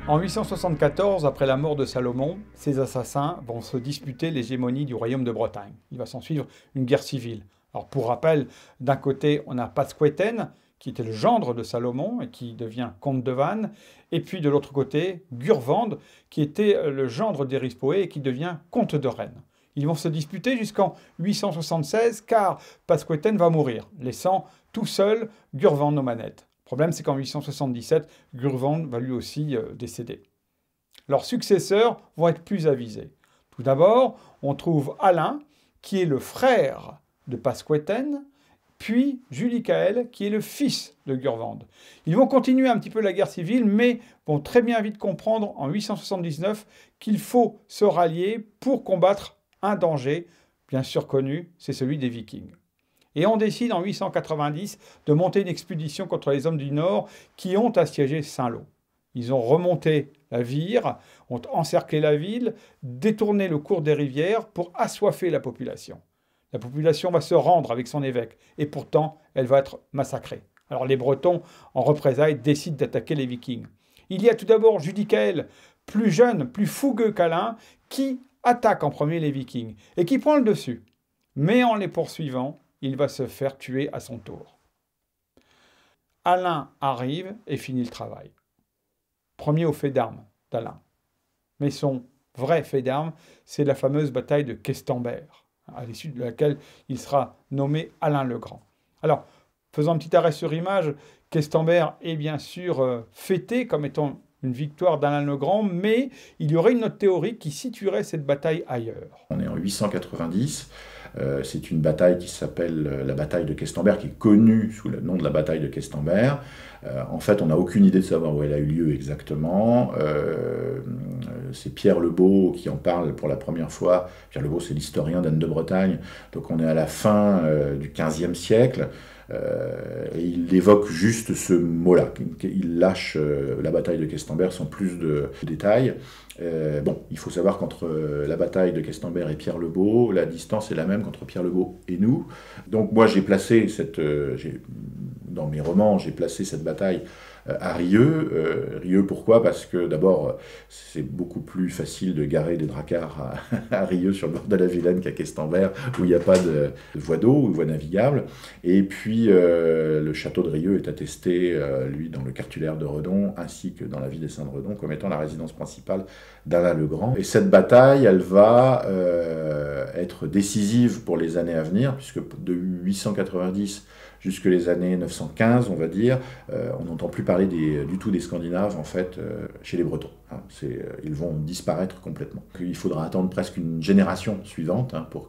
En 874, après la mort de Salomon, ses assassins vont se disputer l'hégémonie du royaume de Bretagne. Il va s'en suivre une guerre civile. Alors pour rappel, d'un côté, on a Pastquetaine, qui était le gendre de Salomon et qui devient comte de Vannes, et puis de l'autre côté, Gurvande, qui était le gendre d'Erispoé et qui devient comte de Rennes. Ils vont se disputer jusqu'en 876, car Pastquetaine va mourir, laissant tout seul Gurvande aux manettes. Le problème, c'est qu'en 877, Gurvande va lui aussi décéder. Leurs successeurs vont être plus avisés. Tout d'abord, on trouve Alain, qui est le frère de Pastquetaine, puis Judicaël, qui est le fils de Gurvande. Ils vont continuer un petit peu la guerre civile, mais vont très bien vite comprendre en 879 qu'il faut se rallier pour combattre un danger, bien sûr connu, c'est celui des Vikings. Et on décide en 890 de monter une expédition contre les hommes du Nord qui ont assiégé Saint-Lô. Ils ont remonté la Vire, ont encerclé la ville, détourné le cours des rivières pour assoiffer la population. La population va se rendre avec son évêque, et pourtant, elle va être massacrée. Alors les Bretons, en représailles, décident d'attaquer les Vikings. Il y a tout d'abord Judicaël, plus jeune, plus fougueux qu'Alain, qui attaque en premier les Vikings, et qui prend le dessus. Mais en les poursuivant, il va se faire tuer à son tour. Alain arrive et finit le travail. Premier au fait d'armes d'Alain. Mais son vrai fait d'armes, c'est la fameuse bataille de Questembert, à l'issue de laquelle il sera nommé Alain le Grand. Alors, faisant un petit arrêt sur image, Questembert est bien sûr fêté comme étant une victoire d'Alain le Grand, mais il y aurait une autre théorie qui situerait cette bataille ailleurs. On est en 890. C'est une bataille qui s'appelle la bataille de Questembert, qui est connue sous le nom de la bataille de Questembert. En fait, on n'a aucune idée de savoir où elle a eu lieu exactement. C'est Pierre Le Beau qui en parle pour la première fois. Pierre Le Beau, c'est l'historien d'Anne de Bretagne. Donc on est à la fin du XVe siècle. Et il évoque juste ce mot-là. Il lâche la bataille de Questembert sans plus de détails. Bon, il faut savoir qu'entre la bataille de Questembert et Pierre Le Beau, la distance est la même qu'entre Pierre Le Beau et nous. Donc moi, j'ai placé dans mes romans, j'ai placé cette bataille à Rieux. Rieux, pourquoi? Parce que d'abord, c'est beaucoup plus facile de garer des dracars à Rieux sur le bord de la Vilaine qu'à Questembert, où il n'y a pas de voie d'eau ou de voie navigable. Et puis, le château de Rieux est attesté, lui, dans le cartulaire de Redon, ainsi que dans la ville des Saints de Redon, comme étant la résidence principale d'Alain le Grand. Et cette bataille, elle va être décisive pour les années à venir, puisque de 890 jusque les années 915, on va dire, on n'entend plus parler du tout des Scandinaves, en fait, chez les Bretons. Hein. Ils vont disparaître complètement. Il faudra attendre presque une génération suivante pour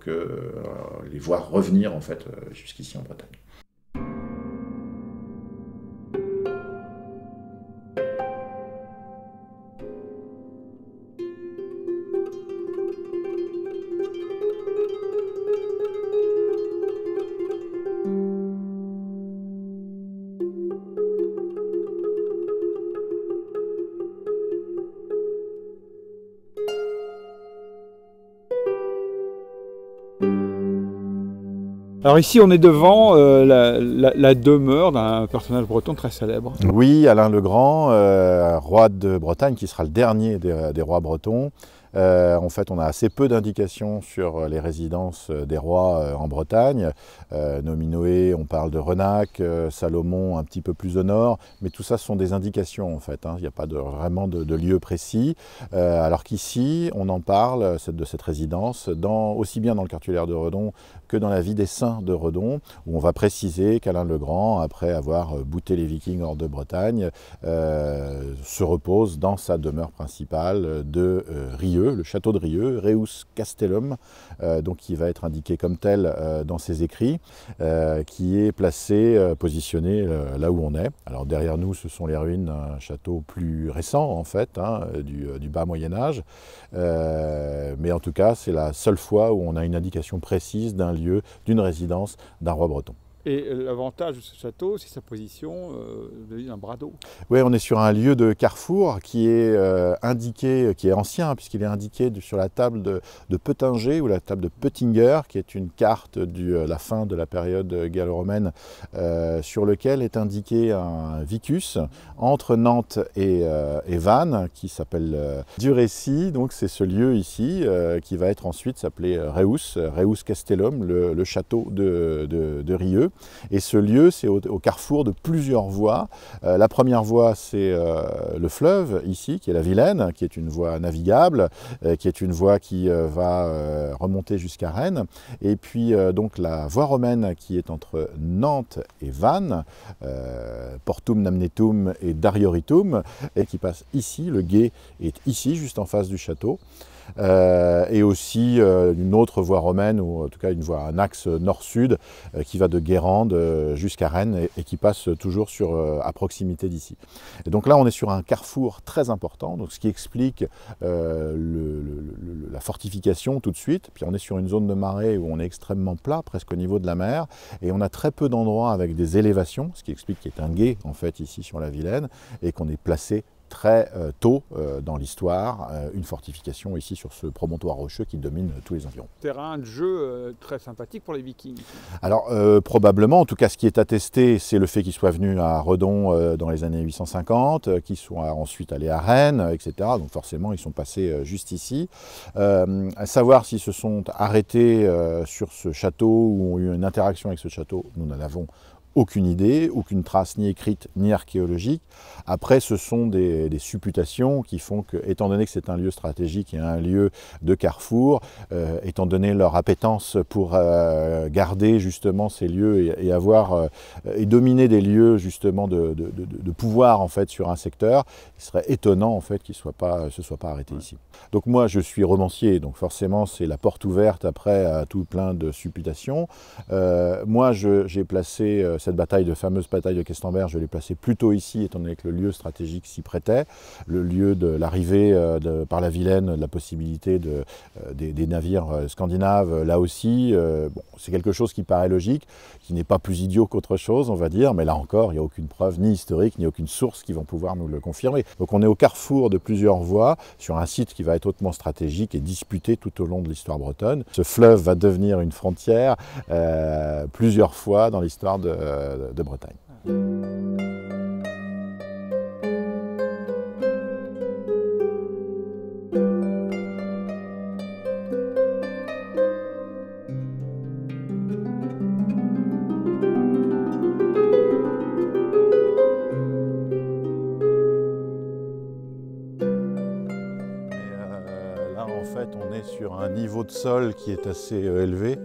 les voir revenir, en fait, jusqu'ici en Bretagne. Alors ici, on est devant la demeure d'un personnage breton très célèbre. Oui, Alain le Grand, roi de Bretagne, qui sera le dernier des rois bretons. En fait, on a assez peu d'indications sur les résidences des rois en Bretagne. Nominoé, on parle de Renac, Salomon un petit peu plus au nord, mais tout ça ce sont des indications en fait. Il n'y a pas vraiment de lieu précis. Alors qu'ici, on en parle de cette résidence, aussi bien dans le cartulaire de Redon que dans la vie des saints de Redon, où on va préciser qu'Alain le Grand, après avoir bouté les Vikings hors de Bretagne, se repose dans sa demeure principale de Rieux, le château de Rieux, Reus Castellum, donc qui va être indiqué comme tel dans ses écrits, qui est placé, positionné là où on est. Alors derrière nous, ce sont les ruines d'un château plus récent en fait, du bas Moyen-Âge, mais en tout cas c'est la seule fois où on a une indication précise d'un lieu, d'une résidence d'un roi breton. Et l'avantage de ce château, c'est sa position d'un bras d'eau. Oui, on est sur un lieu de carrefour qui est indiqué, qui est ancien, puisqu'il est indiqué sur la table de Peutinger ou la table de Peutinger, qui est une carte de la fin de la période gallo-romaine, sur lequel est indiqué un vicus entre Nantes et Vannes, qui s'appelle Durécy. Donc c'est ce lieu ici qui va être ensuite s'appeler Reus Castellum, le château de Rieux. Et ce lieu, c'est au carrefour de plusieurs voies. La première voie, c'est le fleuve, ici, qui est la Vilaine, qui est une voie navigable, qui est une voie qui va remonter jusqu'à Rennes. Et puis, donc, la voie romaine qui est entre Nantes et Vannes, Portum Namnetum et Darioritum, et qui passe ici. Le gué est ici, juste en face du château. Et aussi une autre voie romaine, ou en tout cas un axe nord-sud qui va de Guérande jusqu'à Rennes et qui passe toujours à proximité d'ici. Et donc là on est sur un carrefour très important, donc ce qui explique la fortification tout de suite. Puis on est sur une zone de marée où on est extrêmement plat, presque au niveau de la mer, et on a très peu d'endroits avec des élévations, ce qui explique qu'il y a un gué en fait ici sur la Vilaine et qu'on est placé très tôt dans l'histoire, une fortification ici sur ce promontoire rocheux qui domine tous les environs. Terrain de jeu très sympathique pour les Vikings. Alors probablement, en tout cas ce qui est attesté, c'est le fait qu'ils soient venus à Redon dans les années 850, qu'ils soient ensuite allés à Rennes, etc. Donc forcément ils sont passés juste ici. À savoir s'ils se sont arrêtés sur ce château ou ont eu une interaction avec ce château, nous n'en avons aucune idée, aucune trace ni écrite ni archéologique. Après, ce sont des supputations qui font que, étant donné que c'est un lieu stratégique et un lieu de carrefour, étant donné leur appétence pour garder justement ces lieux et dominer des lieux justement de pouvoir en fait sur un secteur, il serait étonnant en fait qu'ils ne se soient pas arrêtés ici. Donc moi, je suis romancier, donc forcément c'est la porte ouverte après à tout plein de supputations. Moi, j'ai placé cette fameuse bataille de Questember, je l'ai placée plutôt ici, étant donné que le lieu stratégique s'y prêtait, le lieu de l'arrivée par la Vilaine, de la possibilité des navires scandinaves, là aussi, bon, c'est quelque chose qui paraît logique, qui n'est pas plus idiot qu'autre chose, on va dire, mais là encore, il n'y a aucune preuve, ni historique, ni aucune source qui vont pouvoir nous le confirmer. Donc on est au carrefour de plusieurs voies, sur un site qui va être hautement stratégique et disputé tout au long de l'histoire bretonne. Ce fleuve va devenir une frontière plusieurs fois dans l'histoire de Bretagne. Là, en fait, on est sur un niveau de sol qui est assez élevé.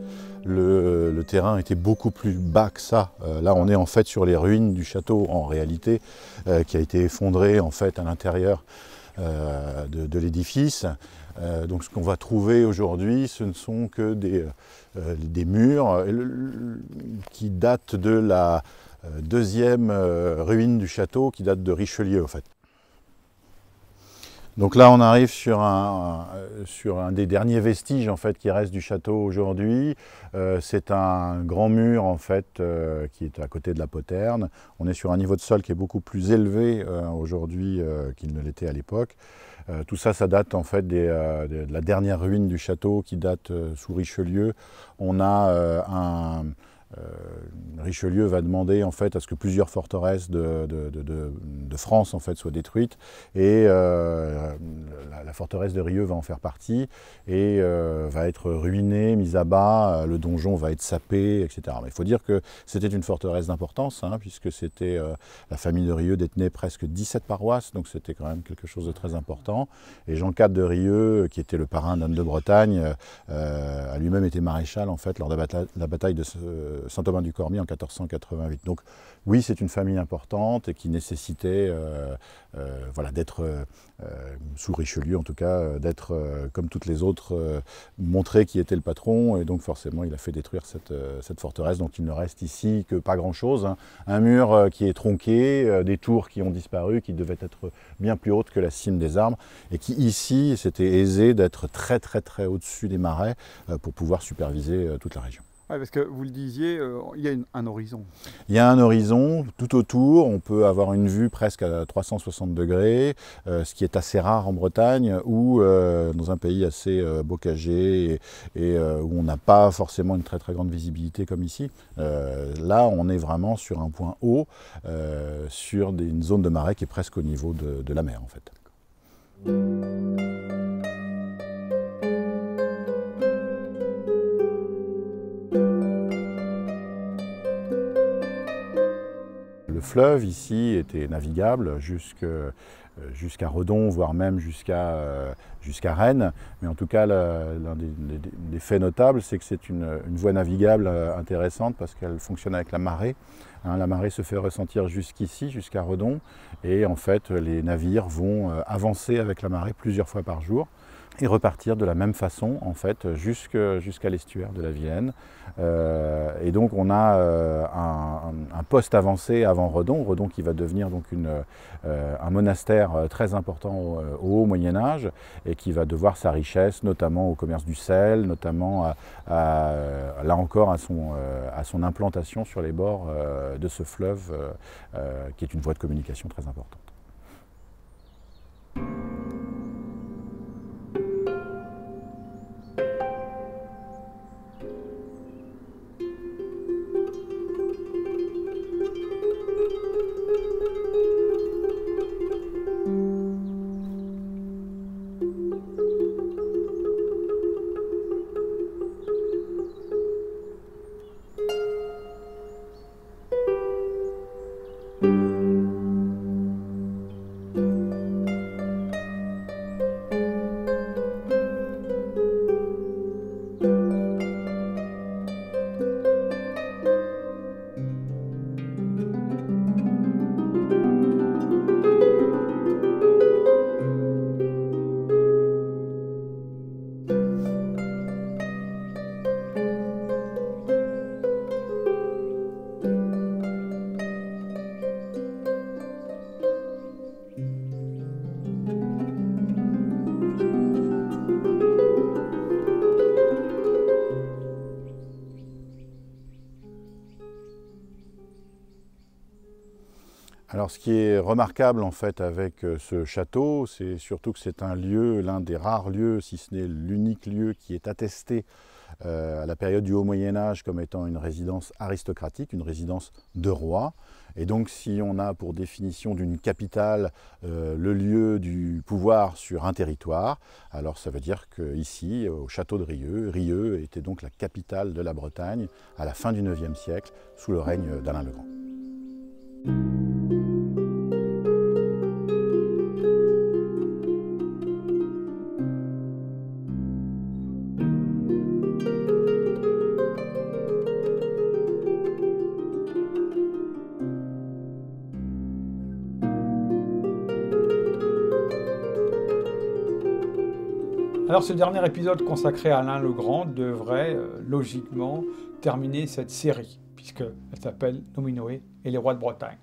Le terrain était beaucoup plus bas que ça. Là, on est en fait sur les ruines du château, en réalité, qui a été effondré en fait à l'intérieur de l'édifice. Donc, ce qu'on va trouver aujourd'hui, ce ne sont que des murs qui datent de la deuxième ruine du château, qui date de Richelieu, en fait. Donc là, on arrive sur un des derniers vestiges en fait qui reste du château aujourd'hui. C'est un grand mur en fait qui est à côté de la poterne. On est sur un niveau de sol qui est beaucoup plus élevé aujourd'hui qu'il ne l'était à l'époque. Tout ça, ça date en fait de la dernière ruine du château qui date sous Richelieu. On a Richelieu va demander en fait à ce que plusieurs forteresses de France en fait soient détruites et la forteresse de Rieux va en faire partie et va être ruinée, mise à bas, le donjon va être sapé, etc. Mais il faut dire que c'était une forteresse d'importance hein, puisque c'était la famille de Rieux détenait presque 17 paroisses, donc c'était quand même quelque chose de très important. Et Jean IV de Rieux, qui était le parrain d'Anne de Bretagne, a lui-même été maréchal en fait lors de la bataille de Saint-Aubin-du-Cormier en 1488. Donc oui, c'est une famille importante et qui nécessitait voilà, d'être, sous Richelieu en tout cas, d'être comme toutes les autres, montrer qui était le patron. Et donc forcément, il a fait détruire cette forteresse. Donc il ne reste ici que pas grand-chose. Hein. Un mur qui est tronqué, des tours qui ont disparu, qui devaient être bien plus hautes que la cime des arbres. Et qui ici, c'était aisé d'être très très très au-dessus des marais pour pouvoir superviser toute la région. Ouais, parce que vous le disiez, il y a un horizon. Il y a un horizon tout autour, on peut avoir une vue presque à 360 degrés, ce qui est assez rare en Bretagne ou dans un pays assez bocagé et où on n'a pas forcément une très très grande visibilité comme ici. Là, on est vraiment sur un point haut, sur une zone de marais qui est presque au niveau de la mer en fait. Le fleuve ici était navigable jusqu'à Redon, voire même jusqu'à Rennes. Mais en tout cas, l'un des faits notables, c'est que c'est une voie navigable intéressante parce qu'elle fonctionne avec la marée. Hein, la marée se fait ressentir jusqu'ici, jusqu'à Redon. Et en fait, les navires vont avancer avec la marée plusieurs fois par jour et repartir de la même façon en fait jusqu'à l'estuaire de la Vilaine. Et donc on a un poste avancé avant Redon qui va devenir donc un monastère très important au Haut Moyen-Âge et qui va devoir sa richesse notamment au commerce du sel, notamment là encore à son implantation sur les bords de ce fleuve qui est une voie de communication très importante. Alors ce qui est remarquable en fait avec ce château, c'est surtout que c'est un lieu, l'un des rares lieux, si ce n'est l'unique lieu qui est attesté à la période du Haut Moyen-Âge comme étant une résidence aristocratique, une résidence de roi. Et donc si on a pour définition d'une capitale le lieu du pouvoir sur un territoire, alors ça veut dire qu'ici, au château de Rieux, Rieux était donc la capitale de la Bretagne à la fin du IXe siècle, sous le règne d'Alain le Grand. Alors ce dernier épisode consacré à Alain le Grand devrait logiquement terminer cette série, puisqu'elle s'appelle Nominoé et les rois de Bretagne.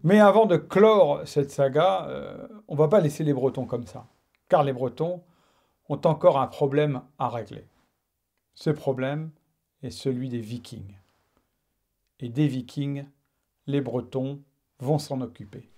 Mais avant de clore cette saga, on ne va pas laisser les Bretons comme ça, car les Bretons ont encore un problème à régler. Ce problème est celui des Vikings. Et des Vikings, les Bretons vont s'en occuper.